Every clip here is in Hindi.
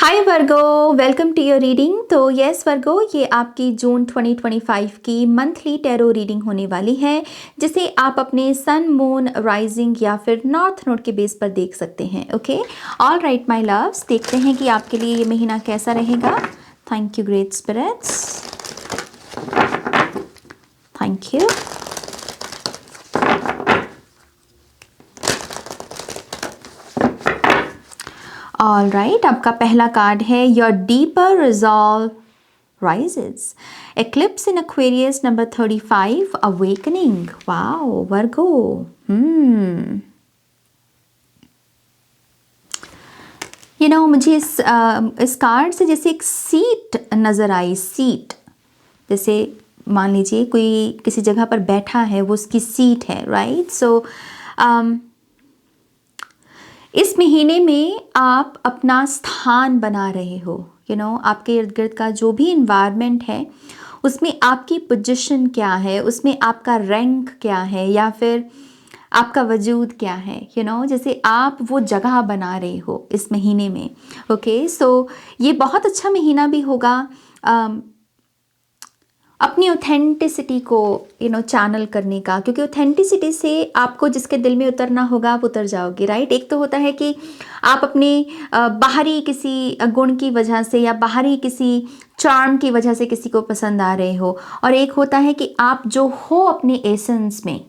Hi Virgo, welcome to your reading. तो यस वर्गो, ये आपकी जून 2025 की मंथली टैरो रीडिंग होने वाली है, जिसे आप अपने सन, मून, राइजिंग या फिर नॉर्थ नोड के बेस पर देख सकते हैं। Okay, all right my loves, देखते हैं कि आपके लिए ये महीना कैसा रहेगा। Thank you great spirits, thank you. All right, आपका पहला कार्ड है your deeper resolve rises. Eclipse in Aquarius number 35, awakening. Wow, Virgo. मुझे इस कार्ड से जैसे एक सीट नज़र आई। सीट जैसे मान लीजिए कोई किसी जगह पर बैठा है, वो उसकी सीट है, राइट। सो इस महीने में आप अपना स्थान बना रहे हो। आपके इर्द गिर्द का जो भी इन्वायरमेंट है, उसमें आपकी पोजीशन क्या है, उसमें आपका रैंक क्या है, या फिर आपका वजूद क्या है। जैसे आप वो जगह बना रहे हो इस महीने में। ओके, सो ये बहुत अच्छा महीना भी होगा अपनी ऑथेंटिसिटी को चैनल करने का, क्योंकि ऑथेंटिसिटी से आपको जिसके दिल में उतरना होगा आप उतर जाओगे, राइट। एक तो होता है कि आप अपने बाहरी किसी गुण की वजह से या बाहरी किसी चार्म की वजह से किसी को पसंद आ रहे हो, और एक होता है कि आप जो हो अपने एसेंस में,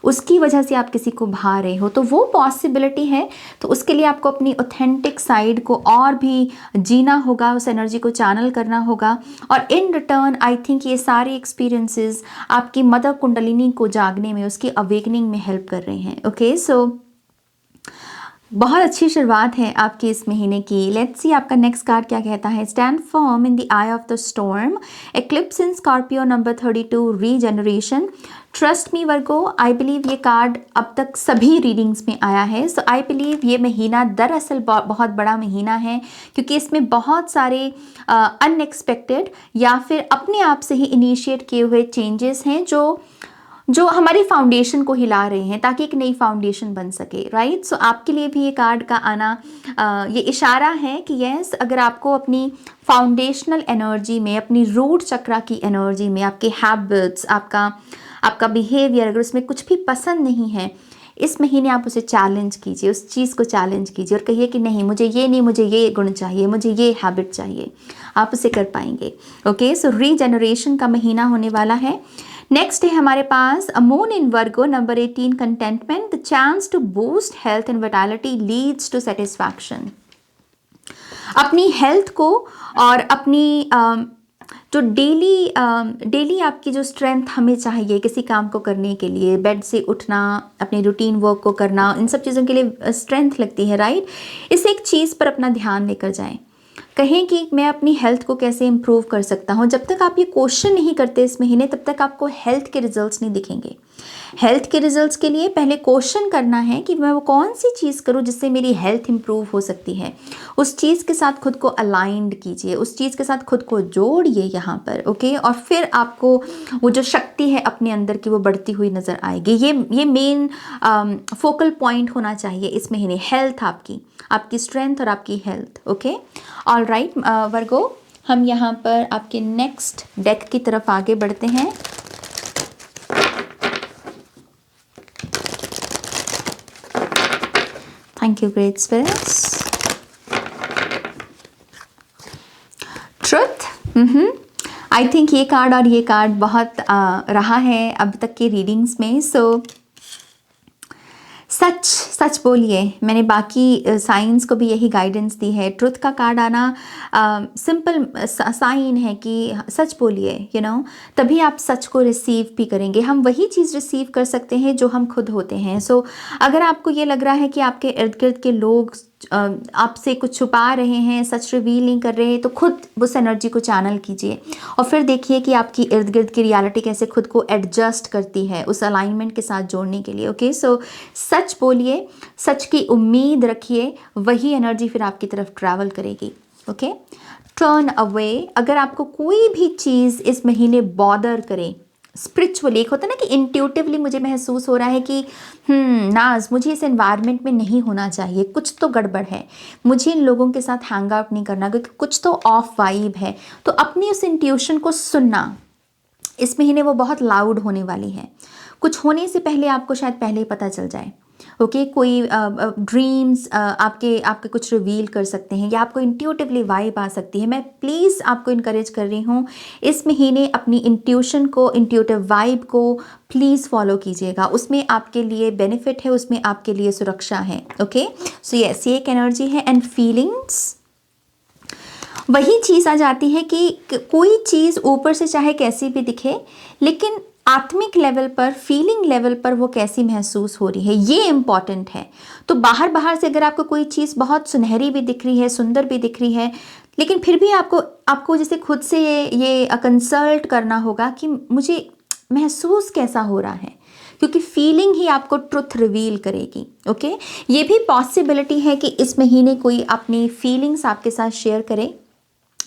उसकी वजह से आप किसी को भा रहे हो। तो वो पॉसिबिलिटी है। तो उसके लिए आपको अपनी ऑथेंटिक साइड को और भी जीना होगा, उस एनर्जी को चैनल करना होगा। और इन रिटर्न आई थिंक ये सारे एक्सपीरियंसेस आपकी मदर कुंडलिनी को जागने में, उसकी अवेकनिंग में हेल्प कर रहे हैं। ओके, सो बहुत अच्छी शुरुआत है आपकी इस महीने की। लेट्स सी आपका नेक्स्ट कार्ड क्या कहता है। Stand firm in the I of the storm, eclipse in Scorpio number 32, regeneration. Trust me Virgo, I believe ये कार्ड अब तक सभी रीडिंग्स में आया है। सो आई बिलीव ये महीना दरअसल बहुत बड़ा महीना है, क्योंकि इसमें बहुत सारे अनएक्सपेक्टेड या फिर अपने आप से ही इनिशिएट किए हुए चेंजेस हैं जो हमारी फाउंडेशन को हिला रहे हैं, ताकि एक नई फाउंडेशन बन सके, राइट। सो आपके लिए भी ये कार्ड का आना ये इशारा है कि यस, अगर आपको अपनी फाउंडेशनल एनर्जी में, अपनी रूट चक्रा की एनर्जी में, आपके हैबिट्स, आपका बिहेवियर, अगर उसमें कुछ भी पसंद नहीं है, इस महीने आप उसे चैलेंज कीजिए, उस चीज़ को चैलेंज कीजिए और कहिए कि नहीं, मुझे ये नहीं, मुझे ये गुण चाहिए, मुझे ये हैबिट चाहिए। आप उसे कर पाएंगे। ओके, सो रीजनरेशन का महीना होने वाला है। नेक्स्ट है हमारे पास moon in Virgo number 18, contentment. The chance to boost health and vitality leads to satisfaction. अपनी हेल्थ को और अपनी जो डेली आपकी जो स्ट्रेंथ हमें चाहिए किसी काम को करने के लिए, बेड से उठना, अपने रूटीन वर्क को करना, इन सब चीज़ों के लिए स्ट्रेंथ लगती है, राइट। इस एक चीज़ पर अपना ध्यान लेकर जाएं, कहें कि मैं अपनी हेल्थ को कैसे इम्प्रूव कर सकता हूँ। जब तक आप ये क्वेश्चन नहीं करते इस महीने, तब तक आपको हेल्थ के रिजल्ट्स नहीं दिखेंगे। हेल्थ के रिजल्ट्स के लिए पहले क्वेश्चन करना है कि मैं वो कौन सी चीज़ करूँ जिससे मेरी हेल्थ इंप्रूव हो सकती है। उस चीज़ के साथ खुद को अलाइंड कीजिए, उस चीज़ के साथ खुद को जोड़िए यहाँ पर। ओके, और फिर आपको वो जो शक्ति है अपने अंदर की, वो बढ़ती हुई नज़र आएगी। ये मेन फोकल पॉइंट होना चाहिए इस महीने, हेल्थ, आपकी स्ट्रेंथ और आपकी हेल्थ। ओके, ऑल राइट वर्गो, हम यहाँ पर आपके नेक्स्ट डेक की तरफ आगे बढ़ते हैं। Thank you great spirits. Truth, I think ये कार्ड और ये कार्ड बहुत रहा है अब तक के रीडिंग्स में। सो सच बोलिए। मैंने बाकी साइंस को भी यही गाइडेंस दी है। ट्रुथ का कार्ड आना सिंपल साइन है कि सच बोलिए, तभी आप सच को रिसीव भी करेंगे। हम वही चीज़ रिसीव कर सकते हैं जो हम खुद होते हैं। सो अगर आपको ये लग रहा है कि आपके इर्द गिर्द के लोग आपसे कुछ छुपा रहे हैं, सच रिवील नहीं कर रहे हैं, तो खुद उस एनर्जी को चैनल कीजिए और फिर देखिए कि आपकी इर्द गिर्द की रियलिटी कैसे खुद को एडजस्ट करती है उस अलाइनमेंट के साथ जोड़ने के लिए। ओके, सो सच बोलिए, सच की उम्मीद रखिए, वही एनर्जी फिर आपकी तरफ ट्रैवल करेगी। Okay, turn away. अगर आपको कोई भी चीज़ इस महीने बॉदर करे, स्पिरिचुअली, एक होता है ना कि इंट्यूटिवली मुझे महसूस हो रहा है कि नाज मुझे इस एनवायरनमेंट में नहीं होना चाहिए, कुछ तो गड़बड़ है, मुझे इन लोगों के साथ हैंग आउट नहीं करना क्योंकि कुछ तो ऑफ वाइब है। तो अपनी उस इंट्यूशन को सुनना, इस महीने वो बहुत लाउड होने वाली है। कुछ होने से पहले आपको शायद पहले ही पता चल जाए। ओके, कोई ड्रीम्स आपके आपके कुछ रिवील कर सकते हैं या आपको इंट्यूटिवली वाइब आ सकती है। मैं प्लीज़ आपको इनकरेज कर रही हूँ, इस महीने अपनी इंट्यूशन को, इंट्यूटिव वाइब को प्लीज़ फॉलो कीजिएगा। उसमें आपके लिए बेनिफिट है, उसमें आपके लिए सुरक्षा है। ओके, सो यस, ये एक एनर्जी है। एंड फीलिंग्स, वही चीज़ आ जाती है कि कोई चीज़ ऊपर से चाहे कैसी भी दिखे, लेकिन आत्मिक लेवल पर, फीलिंग लेवल पर वो कैसी महसूस हो रही है, ये इम्पॉर्टेंट है। तो बाहर बाहर से अगर आपको कोई चीज़ बहुत सुनहरी भी दिख रही है, सुंदर भी दिख रही है, लेकिन फिर भी आपको आपको जैसे खुद से ये कंसल्ट करना होगा कि मुझे महसूस कैसा हो रहा है, क्योंकि फीलिंग ही आपको ट्रुथ रिवील करेगी। ओके, ये भी पॉसिबिलिटी है कि इस महीने कोई अपनी फीलिंग्स आपके साथ शेयर करे,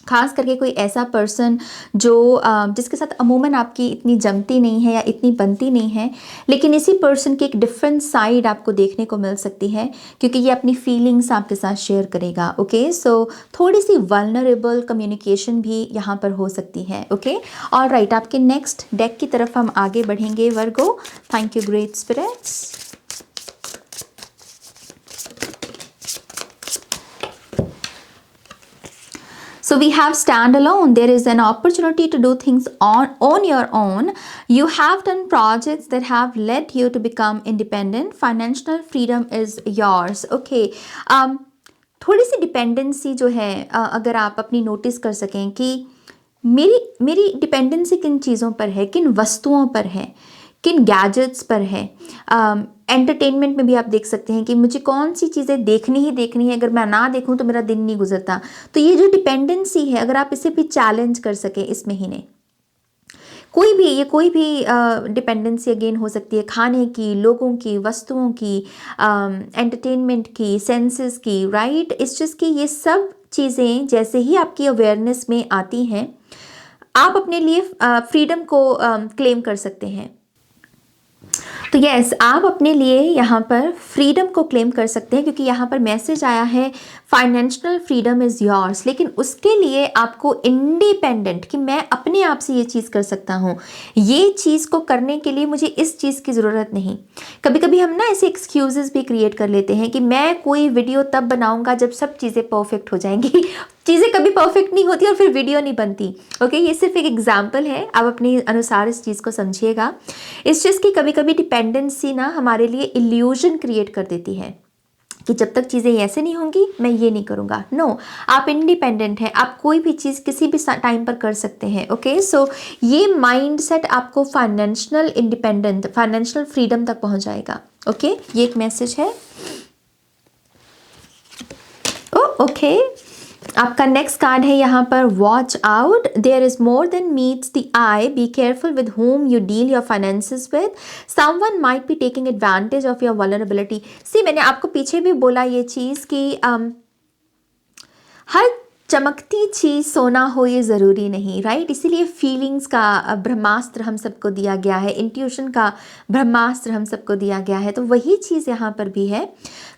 खास करके कोई ऐसा पर्सन जो जिसके साथ अमूमन आपकी इतनी जमती नहीं है या इतनी बनती नहीं है, लेकिन इसी पर्सन की एक डिफरेंट साइड आपको देखने को मिल सकती है, क्योंकि ये अपनी फीलिंग्स आपके साथ शेयर करेगा। ओके, सो थोड़ी सी वल्नरेबल कम्युनिकेशन भी यहाँ पर हो सकती है। ओके, ऑलराइट, आपके नेक्स्ट डेक की तरफ हम आगे बढ़ेंगे Virgo. Thank you great spirits. So we have stand alone. There is an opportunity to do things on your own. You have done projects that have led you to become independent. Financial freedom is yours. Okay. थोड़ी सी डिपेंडेंसी जो है, अगर आप अपनी नोटिस कर सकें कि मेरी डिपेंडेंसी किन चीज़ों पर है, किन वस्तुओं पर है, किन गैजेट्स पर है। एंटरटेनमेंट में भी आप देख सकते हैं कि मुझे कौन सी चीज़ें देखनी ही देखनी है, अगर मैं ना देखूं तो मेरा दिन नहीं गुजरता। तो ये जो डिपेंडेंसी है, अगर आप इसे भी चैलेंज कर सकें इस महीने, कोई भी डिपेंडेंसी अगेन हो सकती है, खाने की, लोगों की, वस्तुओं की, एंटरटेनमेंट की, सेंसेस की, राइट। इस चीज़ की ये सब चीज़ें जैसे ही आपकी अवेयरनेस में आती हैं, आप अपने लिए फ्रीडम को क्लेम कर सकते हैं। तो यस, आप अपने लिए यहाँ पर फ्रीडम को क्लेम कर सकते हैं, क्योंकि यहाँ पर मैसेज आया है फाइनेंशियल फ्रीडम इज़ योर्स। लेकिन उसके लिए आपको इंडिपेंडेंट, कि मैं अपने आप से ये चीज़ कर सकता हूँ, ये चीज़ को करने के लिए मुझे इस चीज़ की ज़रूरत नहीं। कभी कभी हम ना ऐसे एक्सक्यूज़ेस भी क्रिएट कर लेते हैं कि मैं कोई वीडियो तब बनाऊँगा जब सब चीज़ें परफेक्ट हो जाएंगी। चीज़ें कभी परफेक्ट नहीं होती और फिर वीडियो नहीं बनती। ओके, ये सिर्फ एक एग्जाम्पल है, आप अपने अनुसार इस चीज़ को समझिएगा। इस चीज़ की कभी कभी डिपेंडेंसी ना हमारे लिए इल्यूजन क्रिएट कर देती है कि जब तक चीज़ें ऐसे नहीं होंगी मैं ये नहीं करूँगा। नो, आप इंडिपेंडेंट हैं, आप कोई भी चीज़ किसी भी टाइम पर कर सकते हैं। ओके, सो ये माइंडसेट आपको फाइनेंशियल इंडिपेंडेंट, फाइनेंशियल फ्रीडम तक पहुँचाएगा। ओके, ये एक मैसेज है। ओके, आपका नेक्स्ट कार्ड है यहाँ पर, watch out, there is more than meets the eye, be careful with whom you deal your finances with, someone might be taking advantage of your vulnerability. See, मैंने आपको पीछे भी बोला ये चीज़ कि हर चमकती चीज़ सोना हो ये ज़रूरी नहीं, राइट। इसीलिए फीलिंग्स का ब्रह्मास्त्र हम सबको दिया गया है, इंट्यूशन का ब्रह्मास्त्र हम सबको दिया गया है। तो वही चीज़ यहाँ पर भी है।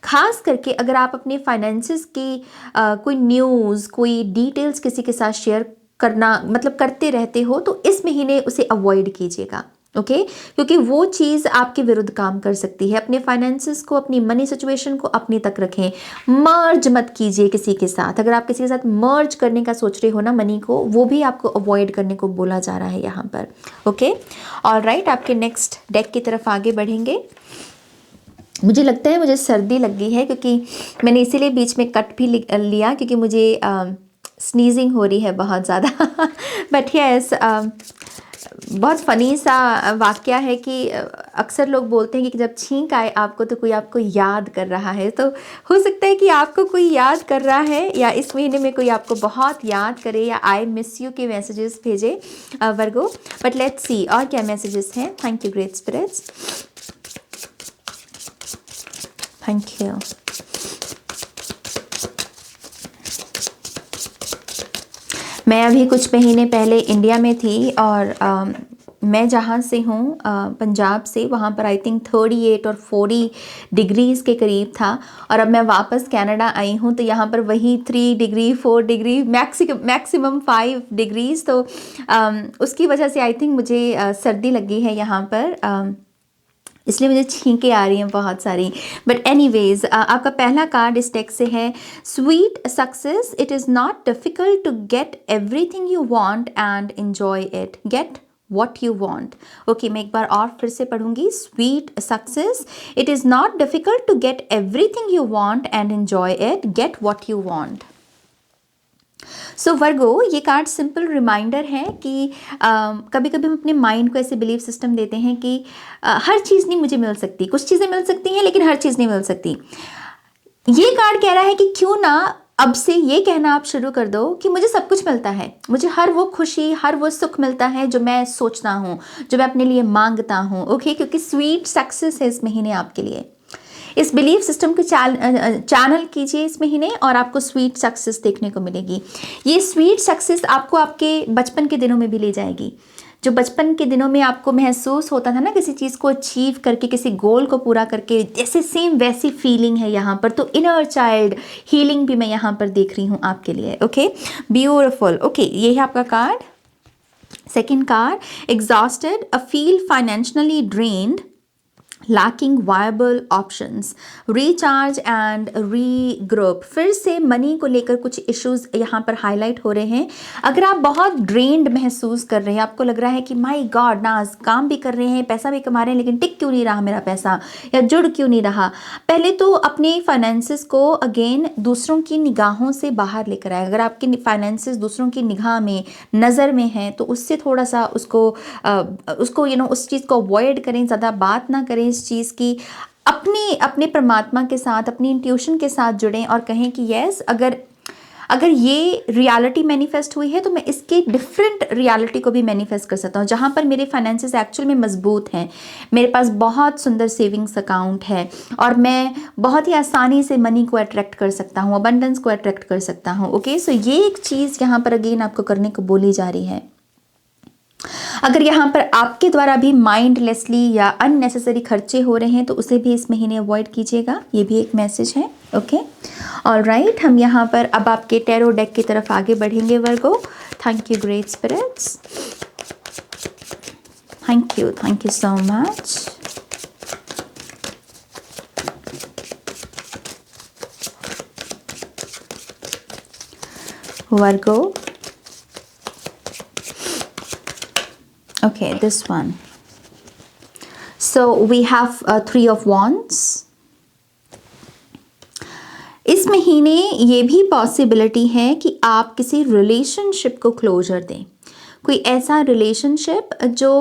खास करके अगर आप अपने फाइनेंसेस की कोई न्यूज़, कोई डिटेल्स किसी के साथ शेयर करना मतलब करते रहते हो, तो इस महीने उसे अवॉइड कीजिएगा। ओके, क्योंकि वो चीज़ आपके विरुद्ध काम कर सकती है। अपने फाइनेंसेस को, अपनी मनी सिचुएशन को अपने तक रखें, मर्ज मत कीजिए किसी के साथ। अगर आप किसी के साथ मर्ज करने का सोच रहे हो ना मनी को, वो भी आपको अवॉइड करने को बोला जा रहा है यहाँ पर। ओके, ऑलराइट, आपके नेक्स्ट डेक की तरफ आगे बढ़ेंगे। मुझे लगता है मुझे सर्दी लग गई है, क्योंकि मैंने इसीलिए बीच में कट भी लिया, क्योंकि मुझे स्नीजिंग हो रही है बहुत ज़्यादा। बट यस, बहुत फ़नी सा वाक़या है कि अक्सर लोग बोलते हैं कि जब छींक आए आपको तो कोई आपको याद कर रहा है। तो हो सकता है कि आपको कोई याद कर रहा है, या इस महीने में कोई आपको बहुत याद करे, या आई मिस यू के मैसेजेस भेजे वर्गो। बट लेट्स सी और क्या मैसेजेस हैं। Thank you great spirits, thank you. मैं अभी कुछ महीने पहले इंडिया में थी, और मैं जहाँ से हूँ पंजाब से, वहाँ पर आई थिंक 38 और 40 डिग्रीज़ के करीब था, और अब मैं वापस कनाडा आई हूँ तो यहाँ पर वही 3 डिग्री 4 डिग्री मैक्सिमम 5 डिग्रीज़, तो उसकी वजह से आई थिंक मुझे सर्दी लगी है यहाँ पर, इसलिए मुझे छींकें आ रही हैं बहुत सारी। बट एनीवेज, आपका पहला कार्ड इस टेक्स्ट से है sweet success, it is not difficult to get everything you want and enjoy it, get what you want। Okay, मैं एक बार और फिर से पढ़ूंगी। Sweet success, it is not difficult to get everything you want and enjoy it, get what you want। So Virgo, ये कार्ड सिंपल रिमाइंडर है कि कभी कभी हम अपने माइंड को ऐसे बिलीव सिस्टम देते हैं कि हर चीज़ नहीं मुझे मिल सकती, कुछ चीज़ें मिल सकती हैं लेकिन हर चीज़ नहीं मिल सकती। ये कार्ड कह रहा है कि क्यों ना अब से ये कहना आप शुरू कर दो कि मुझे सब कुछ मिलता है, मुझे हर वो खुशी, हर वो सुख मिलता है जो मैं सोचता हूँ, जो मैं अपने लिए मांगता हूँ। ओके, क्योंकि स्वीट सक्सेस है इस महीने आपके लिए। इस बिलीव सिस्टम को चैनल कीजिए इस महीने और आपको स्वीट सक्सेस देखने को मिलेगी। ये स्वीट सक्सेस आपको आपके बचपन के दिनों में भी ले जाएगी। जो बचपन के दिनों में आपको महसूस होता था ना किसी चीज़ को अचीव करके, किसी गोल को पूरा करके, जैसे सेम वैसी फीलिंग है यहाँ पर। तो इनर चाइल्ड हीलिंग भी मैं यहाँ पर देख रही हूँ आपके लिए। Okay, beautiful. ओके, ये है आपका card. Second card, exhausted, a feel financially drained, lacking viable options, recharge and regroup. फिर से मनी को लेकर कुछ इश्यूज यहाँ पर हाईलाइट हो रहे हैं। अगर आप बहुत ड्रेन्ड महसूस कर रहे हैं, आपको लग रहा है कि माय गॉड ना, काम भी कर रहे हैं, पैसा भी कमा रहे हैं, लेकिन टिक क्यों नहीं रहा मेरा पैसा, या जुड़ क्यों नहीं रहा, पहले तो अपने फाइनेंसिस को अगेन दूसरों की निगाहों से बाहर लेकर आए। अगर आपके फाइनेंसिस दूसरों की निगाह में, नज़र में है, तो उससे थोड़ा सा उसको उस चीज़ को अवॉइड करें, ज़्यादा बात ना करें इस चीज़ की। अपने परमात्मा के साथ, अपनी इंट्यूशन के साथ जुड़ें और कहें कि यस, अगर ये रियलिटी मैनिफेस्ट हुई है तो मैं इसके डिफरेंट रियलिटी को भी मैनिफेस्ट कर सकता हूँ, जहाँ पर मेरे फाइनेंसेस एक्चुअल में मजबूत हैं, मेरे पास बहुत सुंदर सेविंग्स अकाउंट है और मैं बहुत ही आसानी से मनी को अट्रैक्ट कर सकता हूँ, अबंडेंस को अट्रैक्ट कर सकता हूँ। ओके, सो ये एक चीज़ यहाँ पर अगेन आपको करने को बोली जा रही है। अगर यहाँ पर आपके द्वारा भी माइंडलेसली या अननेसेसरी खर्चे हो रहे हैं तो उसे भी इस महीने अवॉइड कीजिएगा, ये भी एक मैसेज है। ओके, ऑलराइट, हम यहाँ पर अब आपके टैरो डेक की तरफ आगे बढ़ेंगे Virgo. Thank you great spirits, thank you so much. Virgo, okay, this one. So we have 3 of wands. इस महीने ये भी पॉसिबिलिटी है कि आप किसी रिलेशनशिप को क्लोजर दें। कोई ऐसा रिलेशनशिप जो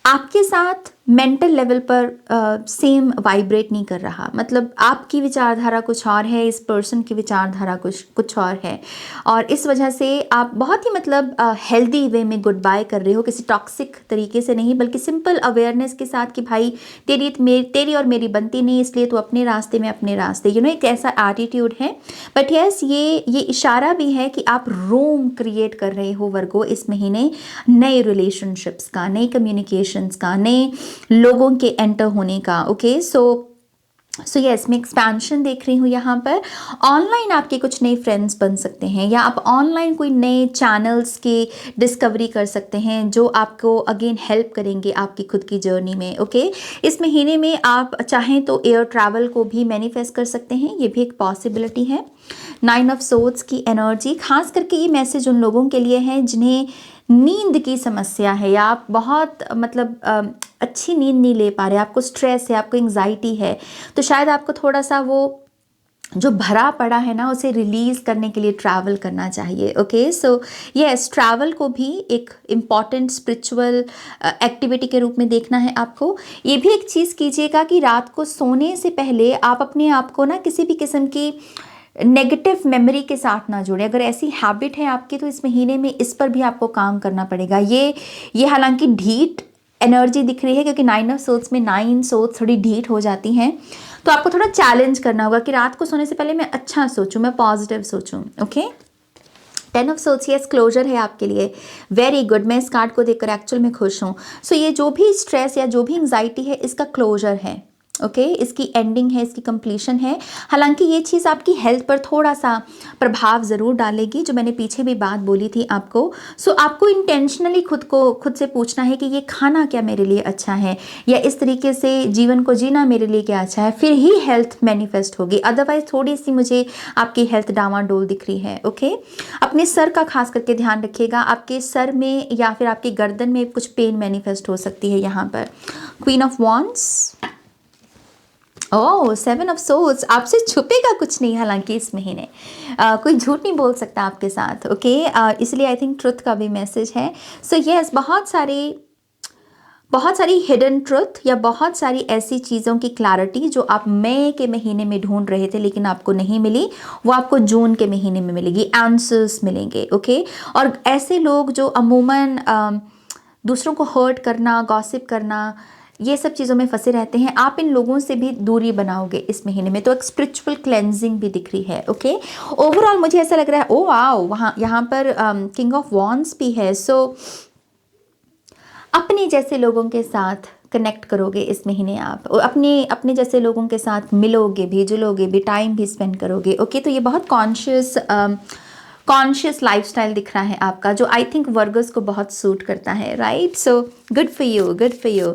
आपके साथ मेंटल लेवल पर सेम वाइब्रेट नहीं कर रहा, मतलब आपकी विचारधारा कुछ और है, इस पर्सन की विचारधारा कुछ और है, और इस वजह से आप बहुत ही मतलब हेल्दी वे में गुड बाय कर रहे हो, किसी टॉक्सिक तरीके से नहीं, बल्कि सिंपल अवेयरनेस के साथ कि भाई तेरी और मेरी बनती नहीं, इसलिए तो अपने रास्ते में अपने रास्ते, एक ऐसा एटीट्यूड है। बट यस, ये इशारा भी है कि आप रूम क्रिएट कर रहे हो वर्गो इस महीने, नए रिलेशनशिप्स का, नए कम्युनिकेशंस का, नए लोगों के एंटर होने का। ओके, सो यस, मैं एक्सपेंशन देख रही हूँ यहाँ पर। ऑनलाइन आपके कुछ नए फ्रेंड्स बन सकते हैं, या आप ऑनलाइन कोई नए चैनल्स की डिस्कवरी कर सकते हैं जो आपको अगेन हेल्प करेंगे आपकी खुद की जर्नी में। ओके, इस महीने में आप चाहें तो एयर ट्रैवल को भी मैनिफेस्ट कर सकते हैं, ये भी एक पॉसिबिलिटी है। 9 ऑफ सोर्ड्स की एनर्जी, खास करके ये मैसेज उन लोगों के लिए है जिन्हें नींद की समस्या है, या आप बहुत मतलब अच्छी नींद नहीं ले पा रहे, आपको स्ट्रेस है, आपको एंग्जाइटी है, तो शायद आपको थोड़ा सा वो जो भरा पड़ा है ना उसे रिलीज़ करने के लिए ट्रैवल करना चाहिए। ओके, सो यस, ट्रैवल को भी एक इम्पॉर्टेंट स्पिरिचुअल एक्टिविटी के रूप में देखना है आपको। ये भी एक चीज़ कीजिएगा कि रात को सोने से पहले आप अपने आप को ना किसी भी किस्म की नेगेटिव मेमोरी के साथ ना जुड़े। अगर ऐसी हैबिट है आपकी तो इस महीने में इस पर भी आपको काम करना पड़ेगा। ये हालांकि ढीठ एनर्जी दिख रही है, क्योंकि 9 ऑफ सोर्ड्स में 9 सोर्ड्स थोड़ी ढीठ हो जाती हैं, तो आपको थोड़ा चैलेंज करना होगा कि रात को सोने से पहले मैं अच्छा सोचूं, मैं पॉजिटिव सोचूं। Okay, 10 of swords, yes, closure है आपके लिए। वेरी गुड, मैं इस कार्ड को देखकर एक्चुअल में खुश हूँ। सो ये जो भी स्ट्रेस या जो भी एंग्जाइटी है, इसका क्लोजर है। ओके, इसकी एंडिंग है, इसकी कंप्लीशन है। हालांकि ये चीज़ आपकी हेल्थ पर थोड़ा सा प्रभाव ज़रूर डालेगी, जो मैंने पीछे भी बात बोली थी आपको। सो आपको इंटेंशनली खुद से पूछना है कि ये खाना क्या मेरे लिए अच्छा है, या इस तरीके से जीवन को जीना मेरे लिए क्या अच्छा है, फिर ही हेल्थ मैनिफेस्ट होगी। अदरवाइज थोड़ी सी मुझे आपकी हेल्थ डामाडोल दिख रही है। ओके, अपने सर का खास करके ध्यान रखिएगा। आपके सर में या फिर आपकी गर्दन में कुछ पेन मैनिफेस्ट हो सकती है यहाँ पर। Queen of wands, oh, 7 of swords, आपसे छुपेगा कुछ नहीं हालांकि इस महीने। कोई झूठ नहीं बोल सकता आपके साथ। ओके, इसलिए आई थिंक ट्रुथ का भी मैसेज है। सो यस, बहुत सारी हिडन ट्रुथ या बहुत सारी ऐसी चीज़ों की क्लैरिटी जो आप मई के महीने में ढूंढ रहे थे लेकिन आपको नहीं मिली, वो आपको जून के महीने में मिलेगी। आंसर्स मिलेंगे। ओके, और ऐसे लोग जो अमूमन दूसरों को हर्ट करना, गॉसिप करना, ये सब चीज़ों में फंसे रहते हैं, आप इन लोगों से भी दूरी बनाओगे इस महीने में। तो एक स्पिरिचुअल क्लेंजिंग भी दिख रही है। ओके, ओवरऑल मुझे ऐसा लग रहा है, ओ वाओ, वहाँ यहाँ पर किंग ऑफ वॉन्ड्स भी है। सो अपने जैसे लोगों के साथ कनेक्ट करोगे इस महीने आप, अपने जैसे लोगों के साथ मिलोगे भी, जुलोगे भी, टाइम भी स्पेंड करोगे। ओके, तो ये बहुत कॉन्शियस लाइफस्टाइल दिख रहा है आपका, जो आई थिंक वर्गस को बहुत सूट करता है। Right, so good for you, good for you.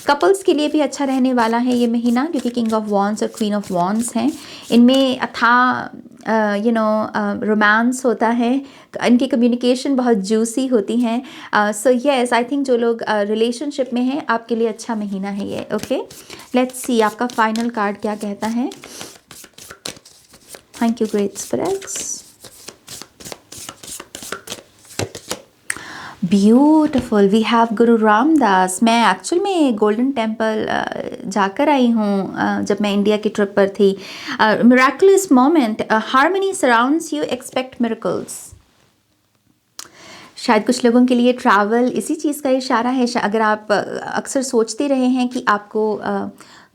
Couples के लिए भी अच्छा रहने वाला है ये महीना, क्योंकि किंग ऑफ वॉन्ड्स और क्वीन ऑफ वॉन्ड्स हैं। इनमें अथाह रोमांस होता है, इनकी कम्युनिकेशन बहुत जूसी होती हैं। सो यस, आई थिंक जो लोग रिलेशनशिप में हैं, आपके लिए अच्छा महीना है ये। ओके, लेट्स सी आपका फाइनल कार्ड क्या कहता है। Thank you great spirits. Beautiful, we have Guru Ramdas. मैं एक्चुअल में गोल्डन टेम्पल जाकर आई हूँ जब मैं इंडिया की ट्रिप पर थी। Miraculous moment, harmony surrounds you, expect miracles. शायद कुछ लोगों के लिए ट्रैवल इसी चीज़ का इशारा है। अगर आप अक्सर सोचते रहे हैं कि आपको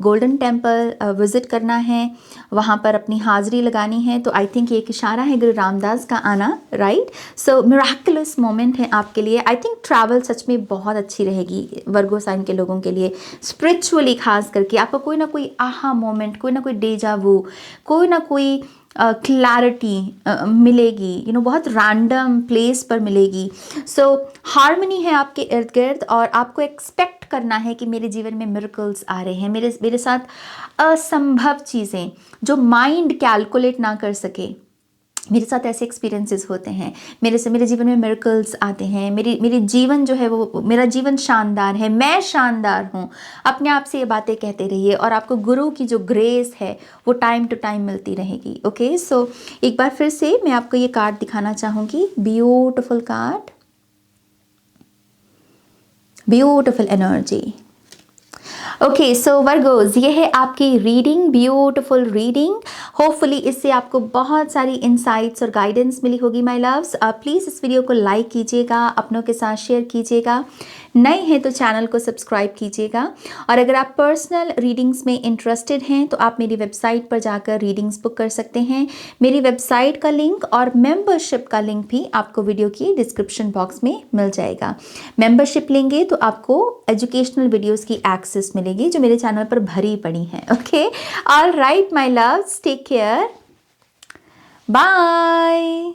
गोल्डन टेम्पल विज़िट करना है, वहाँ पर अपनी हाज़िरी लगानी है, तो आई थिंक ये एक इशारा है गुरु रामदास का आना। राइट, सो मिराकुलस मोमेंट है आपके लिए। आई थिंक ट्रैवल सच में बहुत अच्छी रहेगी वर्गो साइन के लोगों के लिए, स्पिरिचुअली खास करके। आपको कोई ना कोई आहा मोमेंट, कोई ना कोई डेजा वू, कोई ना कोई क्लैरिटी मिलेगी, बहुत रैंडम प्लेस पर मिलेगी। सो हार्मनी है आपके इर्द गिर्द, और आपको एक्सपेक्ट करना है कि मेरे जीवन में मिरेकल्स आ रहे हैं, मेरे साथ असंभव चीज़ें जो माइंड कैलकुलेट ना कर सके, मेरे साथ ऐसे एक्सपीरियंसेस होते हैं। मेरे जीवन में मिरेकल्स आते हैं। मेरी जीवन जो है वो, मेरा जीवन शानदार है, मैं शानदार हूँ। अपने आप से ये बातें कहते रहिए, और आपको गुरु की जो ग्रेस है वो टाइम टू टाइम मिलती रहेगी। ओके, सो एक बार फिर से मैं आपको ये कार्ड दिखाना चाहूँगी। Beautiful card, beautiful energy. Okay, so Virgos, ये है आपकी रीडिंग, ब्यूटिफुल रीडिंग। होपफुली इससे आपको बहुत सारी इंसाइट्स और गाइडेंस मिली होगी माय लव्स। प्लीज़ इस वीडियो को लाइक कीजिएगा, अपनों के साथ शेयर कीजिएगा। नए हैं तो चैनल को सब्सक्राइब कीजिएगा। और अगर आप पर्सनल रीडिंग्स में इंटरेस्टेड हैं तो आप मेरी वेबसाइट पर जाकर रीडिंग्स बुक कर सकते हैं। मेरी वेबसाइट का लिंक और मेंबरशिप का लिंक भी आपको वीडियो की डिस्क्रिप्शन बॉक्स में मिल जाएगा। मेंबरशिप लेंगे तो आपको एजुकेशनल वीडियोस की एक्सेस मिलेगी, जो मेरे चैनल पर भरी पड़ी हैं। Okay, all right my loves, take care, bye.